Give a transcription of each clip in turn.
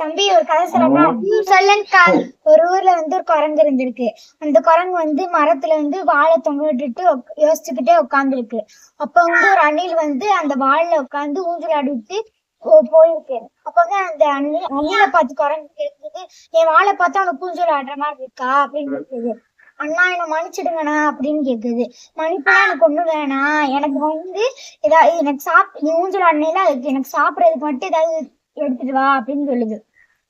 தம்பி ஒரு கதை சொல்லட்டா? சொல்லுங்கக்கா. ஒரு ஊர்ல வந்து ஒரு குரங்கு இருந்திருக்கு. அந்த குரங்கு வந்து மரத்துல வந்து வாழை தொங்க விட்டுட்டு யோசிச்சுக்கிட்டே உட்காந்துருக்கு. அப்ப வந்து ஒரு அணில் வந்து அந்த வாழைல உட்காந்து ஊஞ்சல் ஆடிட்டு போயிருக்கு. அப்பதான் அந்த அணிலை பார்த்து குரங்கு கேக்குது, என் வாழை பார்த்தா அவனுக்கு ஊஞ்சல் ஆடுற மாதிரி இருக்கா அப்படின்னு கேக்குது. அண்ணா என்ன மன்னிச்சிடுங்கண்ணா அப்படின்னு கேக்குது. மன்னிப்புலாம் எனக்கு ஒண்ணும் வேணாம், எனக்கு வந்து ஏதாவது எனக்கு நீ ஊஞ்சல் ஆடினா அதுக்கு எனக்கு சாப்பிடறதுக்கு மட்டும் ஏதாவது எடுத்துட்டு வா அப்படின்னு சொல்லுது.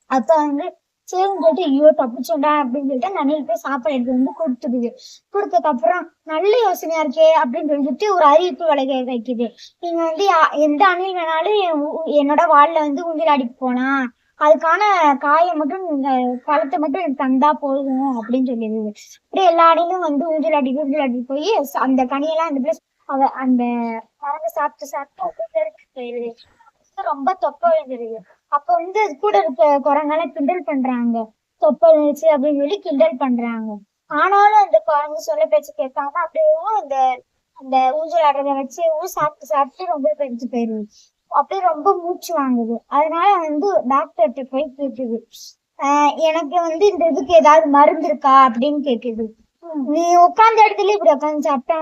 அப்ப வந்து சரின்னு சொல்லிட்டு ஐயோ தப்பிச்சோண்டா அப்படின்னு சொல்லிட்டு அந்த அணில் போய் சாப்பாடு எடுத்து வந்து கொடுத்துடுது. கொடுத்ததுக்கு அப்புறம் நல்ல யோசனையா இருக்கே அப்படின்னு சொல்லிட்டு ஒரு அறிவிப்பு வழங்க வைக்குது. நீங்க வந்து எந்த அணில் வேணாலும் என்னோட வால்ல வந்து ஊஞ்சல் அடிக்க போனா அதுக்கான காயை மட்டும் நீங்க பழத்தை மட்டும் எனக்கு தந்தா போதும் அப்படின்னு சொல்லிடுது. அப்படியே எல்லா அணிலும் வந்து ஊஞ்சல் அடி போய் அந்த கனியெல்லாம் அந்த பிளஸ் அந்த பறவை சாப்பிட்டு சாப்பிட்டு போயிருது. ரொம்ப தொப்பை விழுந்துருது. அப்ப வந்து அது கூட இருக்க குரங்கெல்லாம் கிண்டல் பண்றாங்க. தொப்பை விழுந்துச்சு அப்படின்னு சொல்லி கிண்டல் பண்றாங்க. ஆனாலும் அந்த குரங்கு சொல்ல பேச்சு கேட்காம அப்படியே அந்த அந்த ஊஞ்சல் ஆடுறத வச்சு சாப்பிட்டு சாப்பிட்டு ரொம்ப பெருச்சு போயிருது. அப்படியே ரொம்ப மூச்சு வாங்குது. அதனால வந்து டாக்டர்கிட்ட போய் கேக்குது, எனக்கு வந்து இந்த இதுக்கு ஏதாவது மருந்து இருக்கா அப்படின்னு கேக்குது. நீ உட்கார்ந்த இடத்துல இப்படி உட்காந்து சாப்பிட்டா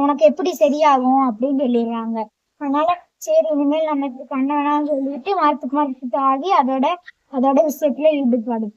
உனக்கு எப்படி சரியாகும் அப்படின்னு சொல்லிடுறாங்க. அதனால சரி இனிமேல் நம்ம இப்படி பண்ண வேணாம்னு சொல்லிட்டு மரத்துக்கு ஆகி அதோட விஷயத்துல ஈடுபடும்.